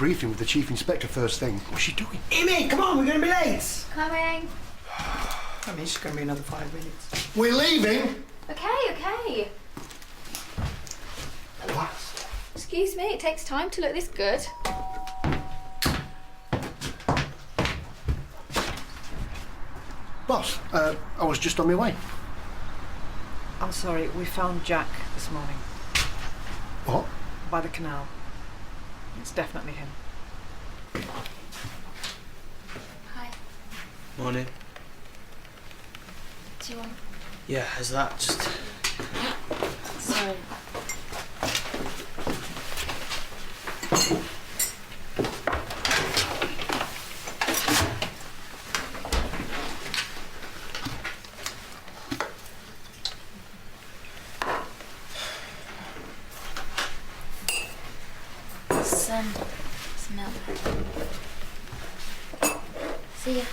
briefing with the Chief Inspector first thing. What's she doing? Amy, come on, we're going to be late. Coming. I mean, it's going to be another 5 minutes. We're leaving! Okay. What? Excuse me, it takes time to look this good. Boss, I was just on my way. I'm sorry, we found Jack this morning. What? By the canal. It's definitely him. Hi. Morning. Do you want... Yeah, is that just... Sorry. Some milk. See ya.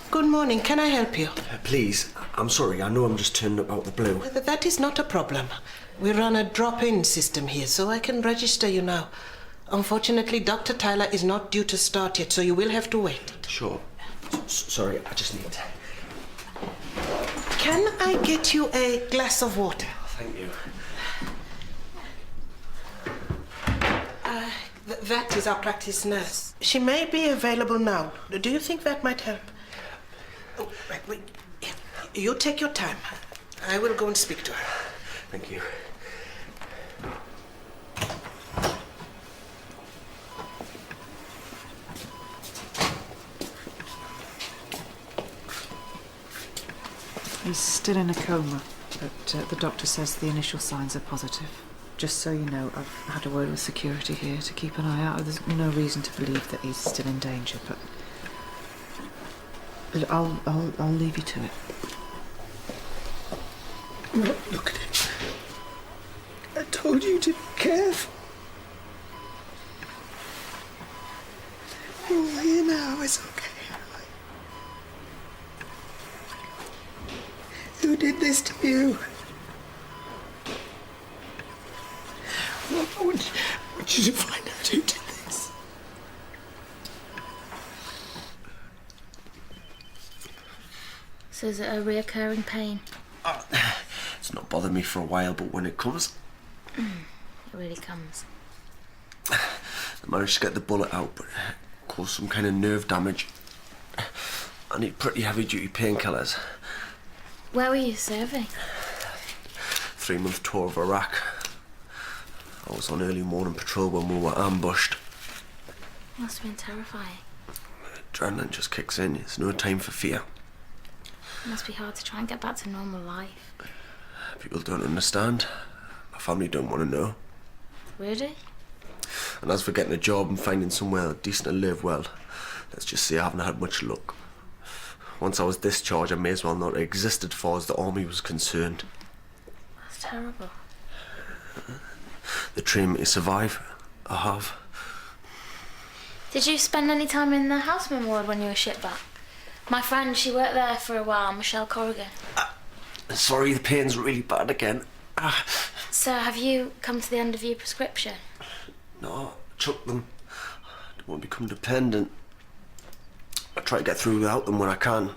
Good morning. Can I help you? Please, I'm sorry, I know I'm just turning up out the blue. That is not a problem. We run a drop-in system here, so I can register you now. Unfortunately, Dr. Tyler is not due to start yet, so you will have to wait. Sure. Sorry, I just need... Can I get you a glass of water? Thank you. That is our practice nurse. She may be available now. Do you think that might help? Oh, wait. You take your time. I will go and speak to her. Thank you. He's still in a coma, but the doctor says the initial signs are positive. Just so you know, I've had a word with security here to keep an eye out. There's no reason to believe that he's still in danger, but I'll leave you to it. Look at him. I told you to be careful. You're here now, it's okay. Who did this to you? I want you to find out who did this. So is it a reoccurring pain? It's not bothered me for a while, but when it comes... It really comes. I managed to get the bullet out, but it caused some kind of nerve damage. I need pretty heavy-duty painkillers. Where were you serving? 3-month tour of Iraq. I was on early morning patrol when we were ambushed. Must have been terrifying. Adrenaline just kicks in. It's no time for fear. It must be hard to try and get back to normal life. People don't understand. My family don't want to know. Really? And as for getting a job and finding somewhere decent to live, well, let's just say I haven't had much luck. Once I was discharged, I may as well not have existed as far as the army was concerned. That's terrible. They trained me to survive. I have. Did you spend any time in the houseman ward when you were shipped back? My friend, she worked there for a while, Michelle Corrigan. Sorry, the pain's really bad again. So have you come to the end of your prescription? No, I took them. I don't want to become dependent. I try to get through without them when I can.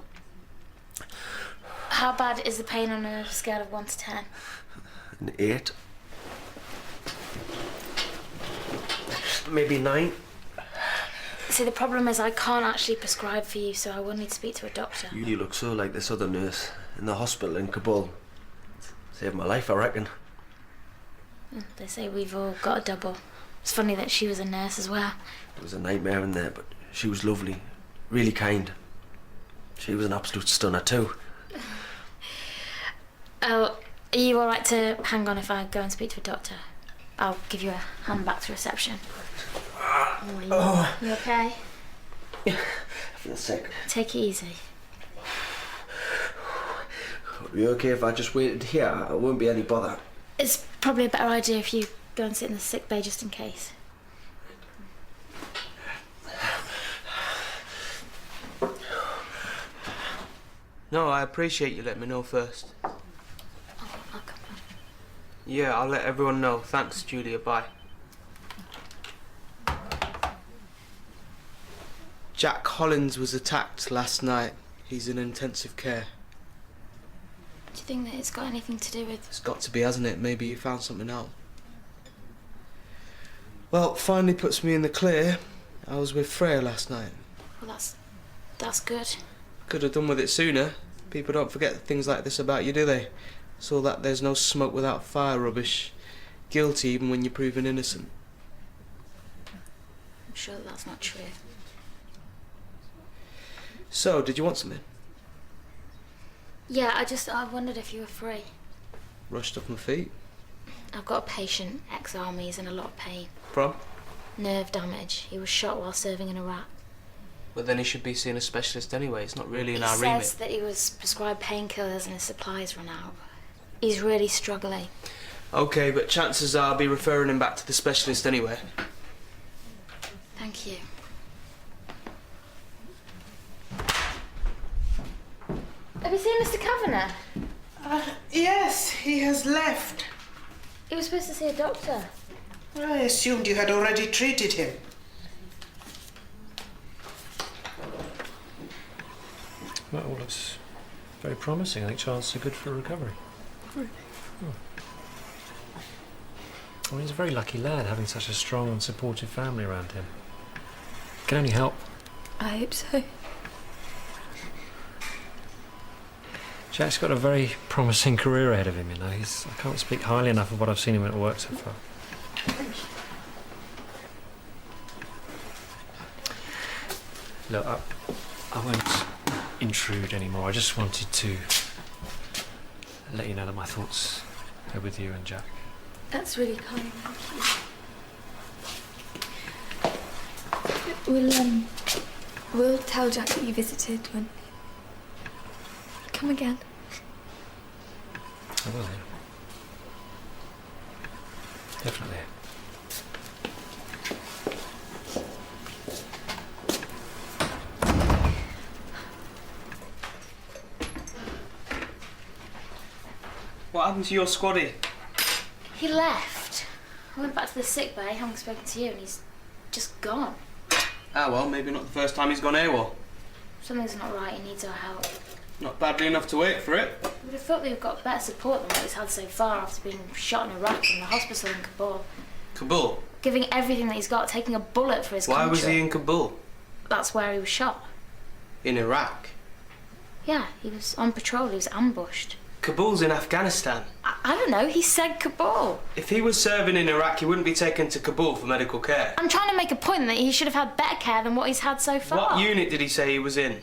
How bad is the pain on a scale of 1 to 10? An 8. Maybe 9. See, the problem is I can't actually prescribe for you, so I will need to speak to a doctor. You look so like this other nurse in the hospital in Kabul. Saved my life, I reckon. They say we've all got a double. It's funny that she was a nurse as well. It was a nightmare in there, but she was lovely. Really kind. She was an absolute stunner too. Oh, are you alright to hang on if I go and speak to a doctor? I'll give you a hand back to reception. You okay? Yeah, I feel sick. Take it easy. Are you okay if I just waited here? It won't be any bother. It's probably a better idea if you go and sit in the sick bay just in case. No, I appreciate you letting me know first. I'll come back. Yeah, I'll let everyone know. Thanks, Julia. Bye. Jack Collins was attacked last night. He's in intensive care. Do you think that it's got anything to do with... It's got to be, hasn't it? Maybe you found something out. Well, finally puts me in the clear. I was with Freya last night. Well, that's good. Could have done with it sooner. People don't forget things like this about you, do they? It's all that there's no smoke without fire rubbish. Guilty even when you're proven innocent. I'm sure that's not true. So, did you want something? Yeah, I wondered if you were free. Rushed off my feet. I've got a patient, ex-army, he's in a lot of pain. From? Nerve damage. He was shot while serving in Iraq. But then he should be seeing a specialist anyway. It's not really in our He remit. says that he was prescribed painkillers and his supplies run out. He's really struggling. Okay, but chances are I'll be referring him back to the specialist anyway. Thank you. Have you seen Mr. Kavanagh? Yes, he has left. He was supposed to see a doctor. I assumed you had already treated him. Well, it all looks very promising. I think chances are good for recovery. Really? I mean, he's a very lucky lad having such a strong and supportive family around him. It can only help. I hope so. Jack's got a very promising career ahead of him, you know. I can't speak highly enough of what I've seen him at work so far. Look, I won't intrude anymore. I just wanted to let you know that my thoughts are with you and Jack. That's really kind, thank you. We'll tell Jack that you visited when... Come again. I will, yeah. Definitely. What happened to your squaddy? He left. I went back to the sick bay, having spoken to you, and he's just gone. Ah, well, maybe not the first time he's gone AWOL. Something's not right, he needs our help. Not badly enough to wait for it. I would have thought we've got better support than what he's had so far after being shot in Iraq and the hospital in Kabul. Kabul? Giving everything that he's got, taking a bullet for his country. Why was he in Kabul? That's where he was shot. In Iraq? Yeah, he was on patrol, he was ambushed. Kabul's in Afghanistan. I don't know, he said Kabul. If he was serving in Iraq, he wouldn't be taken to Kabul for medical care. I'm trying to make a point that he should have had better care than what he's had so far. What unit did he say he was in?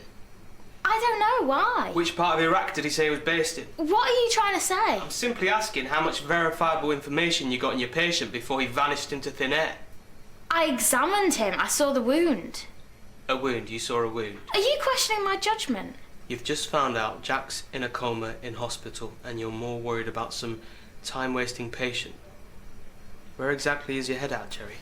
I don't know, why? Which part of Iraq did he say he was based in? What are you trying to say? I'm simply asking how much verifiable information you got on your patient before he vanished into thin air. I examined him, I saw the wound. A wound? You saw a wound? Are you questioning my judgment? You've just found out Jack's in a coma in hospital and you're more worried about some time-wasting patient. Where exactly is your head at, Cherry?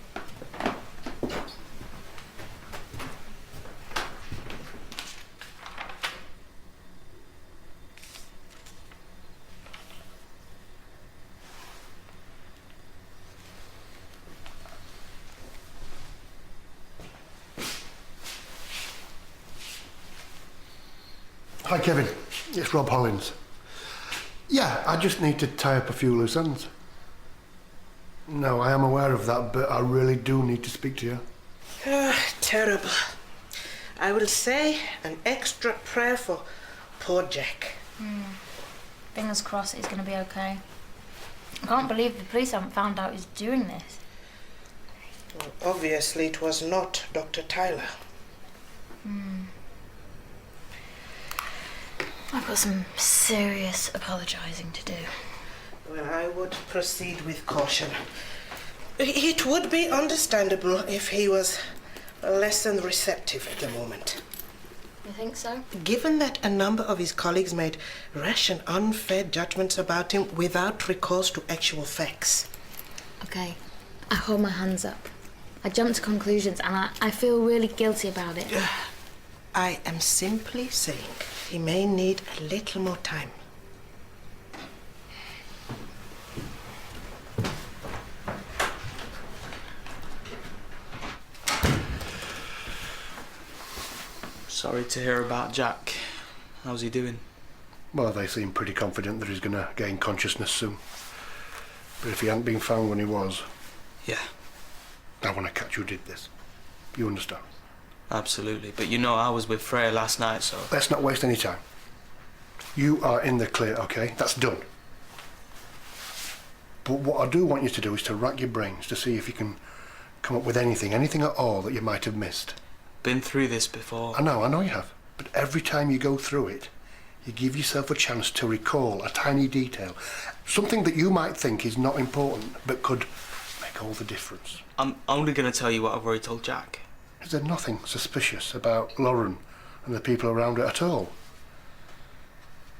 Hi, Kevin. It's Rob Hollins. Yeah, I just need to tie up a few loose ends. No, I am aware of that, but I really do need to speak to you. Terrible. I will say an extra prayer for poor Jack. Fingers crossed he's going to be okay. I can't believe the police haven't found out he's doing this. Well, obviously, it was not Dr. Tyler. I've got some serious apologising to do. Well, I would proceed with caution. It would be understandable if he was less than receptive at the moment. You think so? Given that a number of his colleagues made rash and unfair judgments about him without recourse to actual facts. Okay, I hold my hands up. I jumped to conclusions and I feel really guilty about it. I am simply saying He may need a little more time. Sorry to hear about Jack. How's he doing? Well, they seem pretty confident that he's going to gain consciousness soon. But if he hadn't been found when he was, Yeah, I want to catch who did this. You understand? absolutely. But you know I was with Freya last night, so... Let's not waste any time. You are in the clear, okay? That's done. But what I do want you to do is to rack your brains to see if you can come up with anything at all that you might have missed. Been through this before. I know you have. But every time you go through it, you give yourself a chance to recall a tiny detail. Something that you might think is not important, but could make all the difference. I'm only going to tell you what I've already told Jack. Is there nothing suspicious about Lauren and the people around her at all?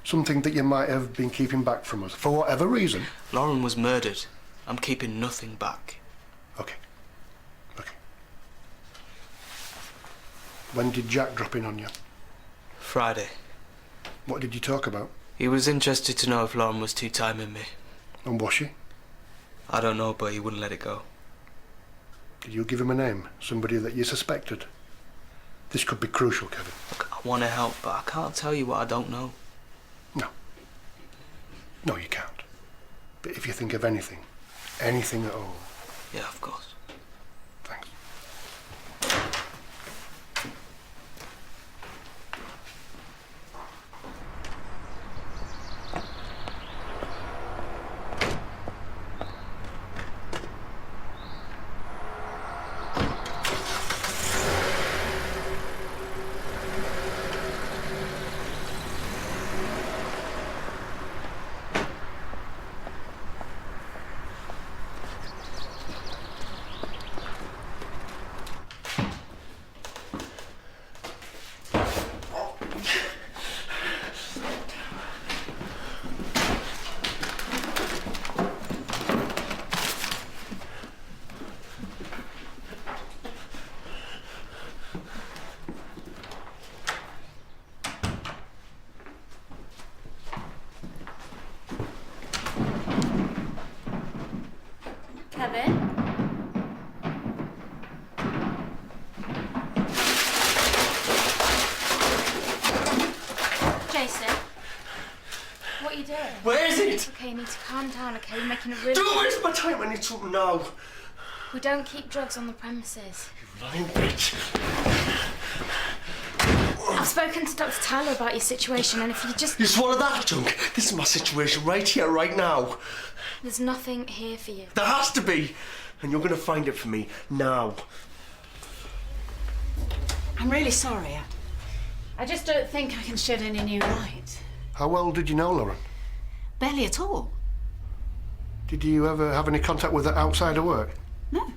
Something that you might have been keeping back from us, for whatever reason? Lauren was murdered. I'm keeping nothing back. Okay. When did Jack drop in on you? Friday. What did you talk about? He was interested to know if Lauren was two-timing me. And was she? I don't know, but he wouldn't let it go. Did you give him a name? Somebody that you suspected? This could be crucial, Kevin. Look, I want to help, but I can't tell you what I don't know. No, you can't. But if you think of anything at all... Yeah, of course. Thanks. Kevin? Jason? What are you doing? Where is it? Okay, you need to calm down, okay? You're making a really... Don't waste my time, I need something now. We don't keep drugs on the premises. You lying bitch. I've spoken to Dr. Tyler about your situation, and if you just... You swallow that junk. This is my situation right here, right now. There's nothing here for you. There has to be. And you're going to find it for me now. I'm really sorry. I just don't think I can shed any new light. How well did you know Lauren? Barely at all. Did you ever have any contact with her outside of work? No.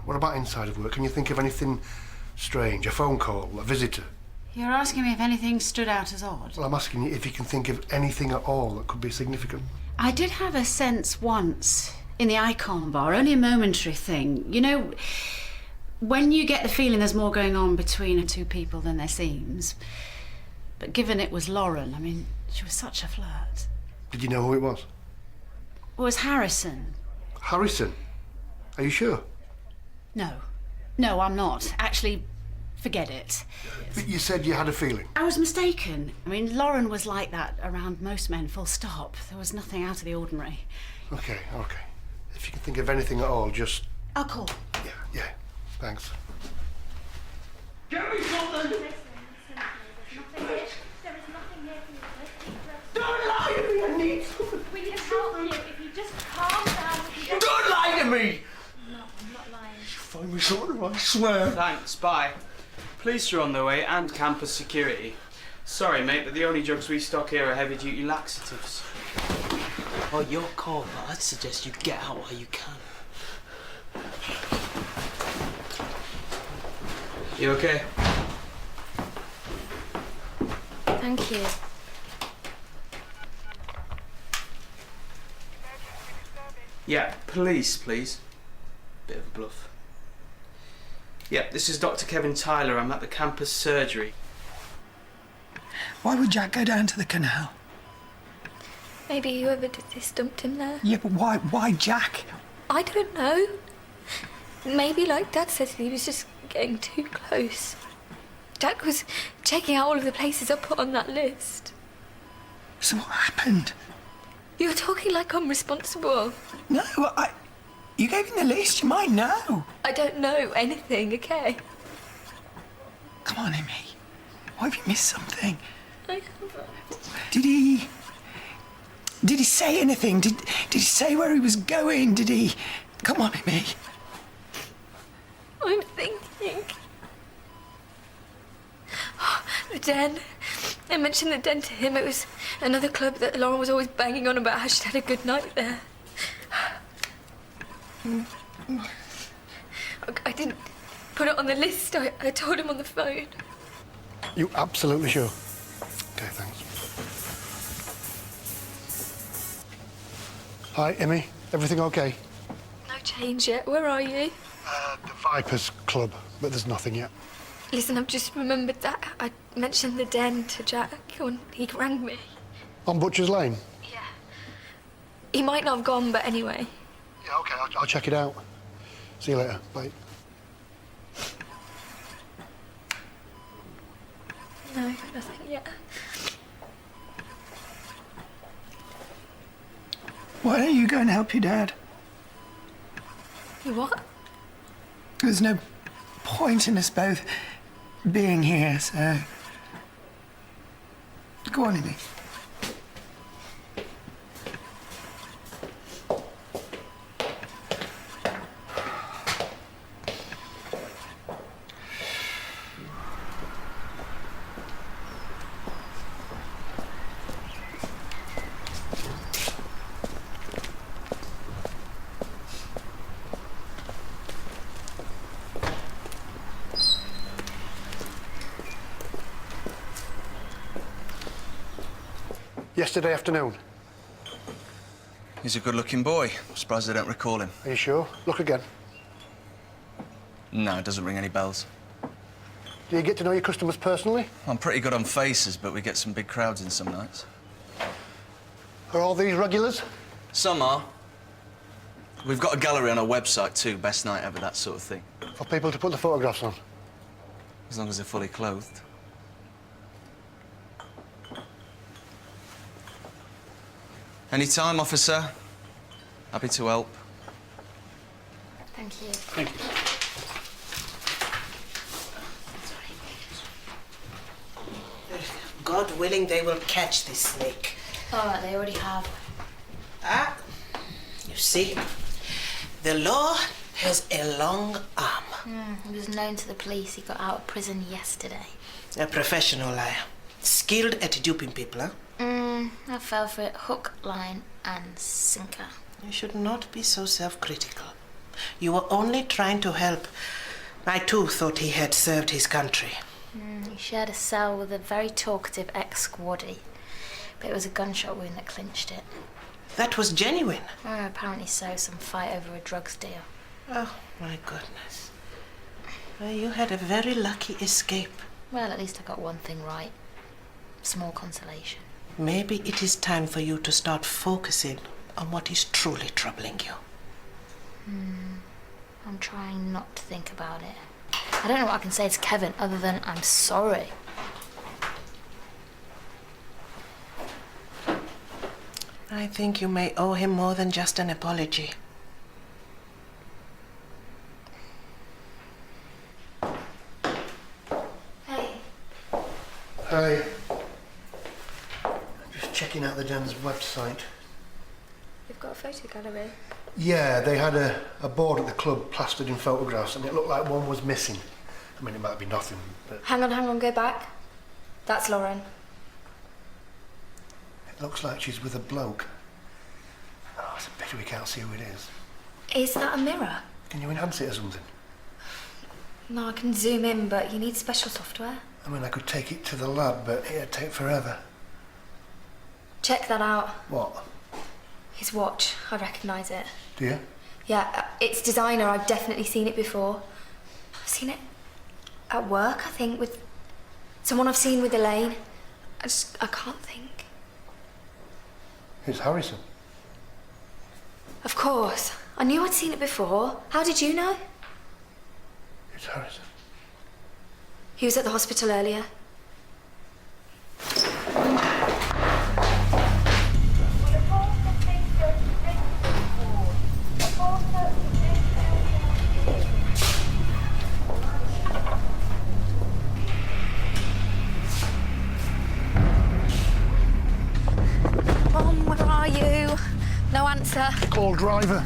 What about inside of work? Can you think of anything strange? A phone call? A visitor? You're asking me if anything stood out as odd? Well, I'm asking you if you can think of anything at all that could be significant. I did have a sense once in the Icon bar, only a momentary thing. You know, when you get the feeling there's more going on between two people than there seems. But given it was Lauren, I mean, she was such a flirt. Did you know who it was? It was Harrison. Harrison? Are you sure? No, I'm not. Actually, forget it. But you said you had a feeling. I was mistaken. I mean, Lauren was like that around most men, full stop. There was nothing out of the ordinary. Okay. If you can think of anything at all, just... I'll call. Yeah. Thanks. Get me something! There is nothing here for you. Don't lie to me, I need something. We can help you if you just calm down. Don't lie to me! No, I'm not lying. Find me something, I swear. Thanks, bye. Police are on their way and campus security. Sorry, mate, but the only drugs we stock here are heavy-duty laxatives. Oh, your call, but I'd suggest you get out while you can. You okay? Thank you. Yeah, police, please. Bit of a bluff. Yeah, this is Dr. Kevin Tyler. I'm at the campus surgery. Why would Jack go down to the canal? Maybe whoever did this dumped him there. Yeah, but why Jack? I don't know. Maybe, like Dad said, he was just getting too close. Jack was checking out all of the places I put on that list. So what happened? You're talking like I'm responsible. No, you gave him the list, you might know. I don't know anything, okay? Come on, Amy. Why have you missed something? I haven't. Did he say anything? Did he say where he was going? Did he... Come on, Amy. I'm thinking. The Den. I mentioned the Den to him. It was another club that Lauren was always banging on about how she'd had a good night there. I didn't put it on the list. I told him on the phone. You absolutely sure? Okay, thanks. Hi, Emmy. Everything okay? No change yet. Where are you? The Vipers Club, but there's nothing yet. Listen, I've just remembered that I mentioned the Den to Jack when he rang me. On Butcher's Lane? Yeah. He might not have gone, but anyway. Yeah, okay, I'll check it out. See you later. Bye. No, nothing yet. Why don't you go and help your dad? You what? There's no point in us both being here, so... Go on, Amy. Yesterday afternoon. He's a good-looking boy. I'm surprised I don't recall him. Are you sure? Look again. No, it doesn't ring any bells. Do you get to know your customers personally? I'm pretty good on faces, but we get some big crowds in some nights. Are all these regulars? Some are. We've got a gallery on our website too, best night ever, that sort of thing. For people to put the photographs on? As long as they're fully clothed. Any time, officer. Happy to help. Thank you. Thank you. God willing, they will catch this snake. All right, they already have. Ah, you see, the law has a long arm. He was known to the police. He got out of prison yesterday. A professional liar. Skilled at duping people, huh? I fell for it hook, line and sinker. You should not be so self-critical. You were only trying to help. I too thought he had served his country. He shared a cell with a very talkative ex-squaddy, but it was a gunshot wound that clinched it. That was genuine. Apparently so, some fight over a drugs deal. Oh, my goodness. You had a very lucky escape. Well, at least I got one thing right. Small consolation. Maybe it is time for you to start focusing on what is truly troubling you. I'm trying not to think about it. I don't know what I can say to Kevin other than I'm sorry. I think you may owe him more than just an apology. Hey. Hi. Just checking out the Den's website. You've got a photo gallery. Yeah, they had a board at the club plastered in photographs and it looked like one was missing. I mean, it might be nothing, but... Hang on, go back. That's Lauren. It looks like she's with a bloke. Oh, it's a pity we can't see who it is. Is that a mirror? Can you enhance it or something? No, I can zoom in, but you need special software. I mean, I could take it to the lab, but it'd take forever. Check that out. What? His watch. I recognise it. Do you? Yeah, it's designer. I've definitely seen it before. I've seen it at work, I think, with someone I've seen with Elaine. I can't think. It's Harrison. Of course. I knew I'd seen it before. How did you know? It's Harrison. He was at the hospital earlier. Mom, where are you? No answer. Call driver.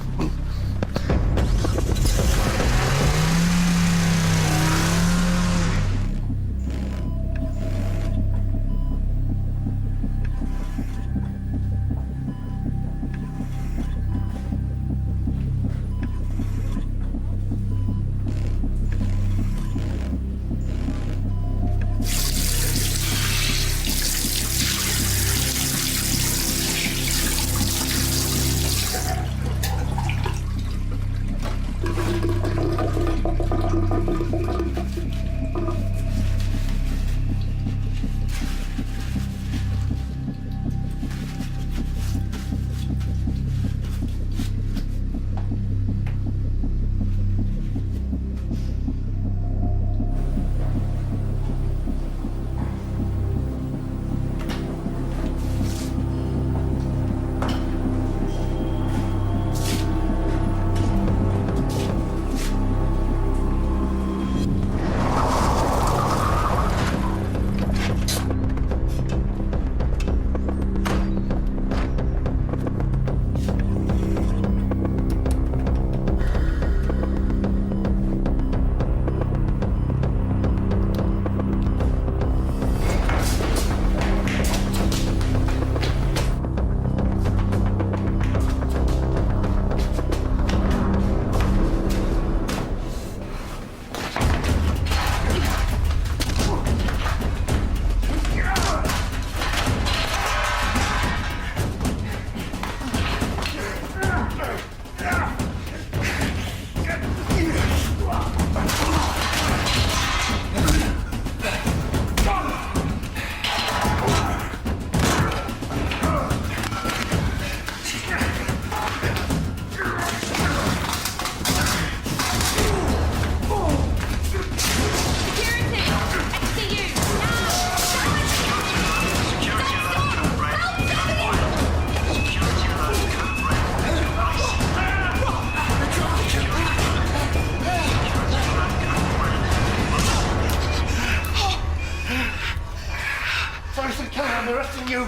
I'm arresting you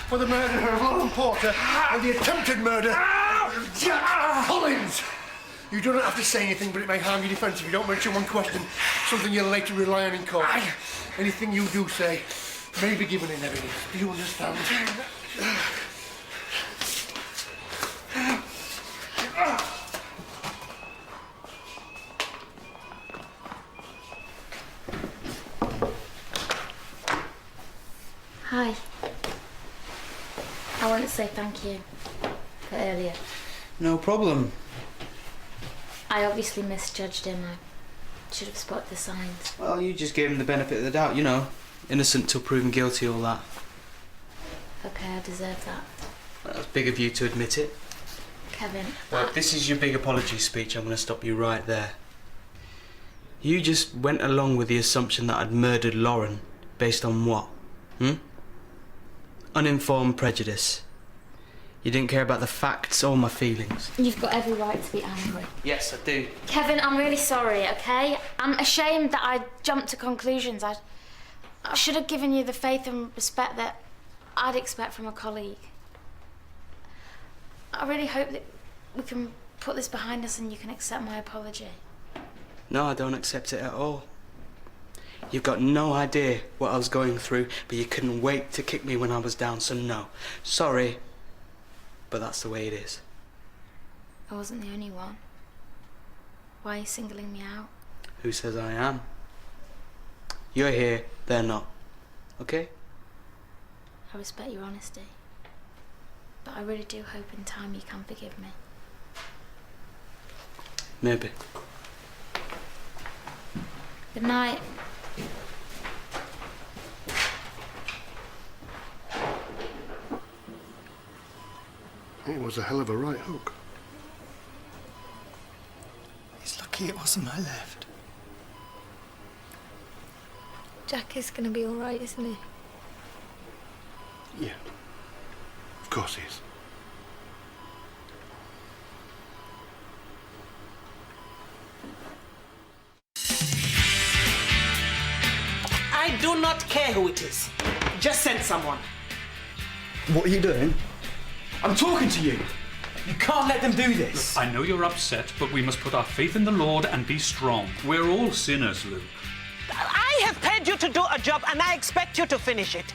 for the murder of Lauren Porter and the attempted murder of Jack Collins. You don't have to say anything, but it may harm your defence if you don't mention one question, something you'll later rely on in court. Anything you do say may be given in evidence. Do you understand? Hi. I want to say thank you for earlier. No problem. I obviously misjudged him. I should have spotted the signs. Well, you just gave him the benefit of the doubt, you know. Innocent till proven guilty, all that. Okay, I deserve that. Well, it's big of you to admit it. Kevin. Well, if this is your big apology speech, I'm going to stop you right there. You just went along with the assumption that I'd murdered Lauren based on what? Uninformed prejudice. You didn't care about the facts or my feelings. You've got every right to be angry. Yes, I do. Kevin, I'm really sorry, okay? I'm ashamed that I jumped to conclusions. I should have given you the faith and respect that I'd expect from a colleague. I really hope that we can put this behind us and you can accept my apology. No, I don't accept it at all. You've got no idea what I was going through, but you couldn't wait to kick me when I was down, so no. Sorry, but that's the way it is. I wasn't the only one. Why are you singling me out? Who says I am? You're here, they're not. Okay? I respect your honesty. But I really do hope in time you can forgive me. Maybe. Good night. It was a hell of a right hook. He's lucky it wasn't my left. Jack is going to be all right, isn't he? Yeah. Of course he is. I do not care who it is. Just send someone. What are you doing? I'm talking to you. You can't let them do this. I know you're upset, but we must put our faith in the Lord and be strong. We're all sinners, Luke. I have paid you to do a job and I expect you to finish it.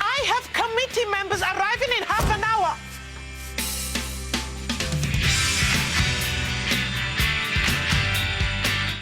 I have committee members arriving in half an hour.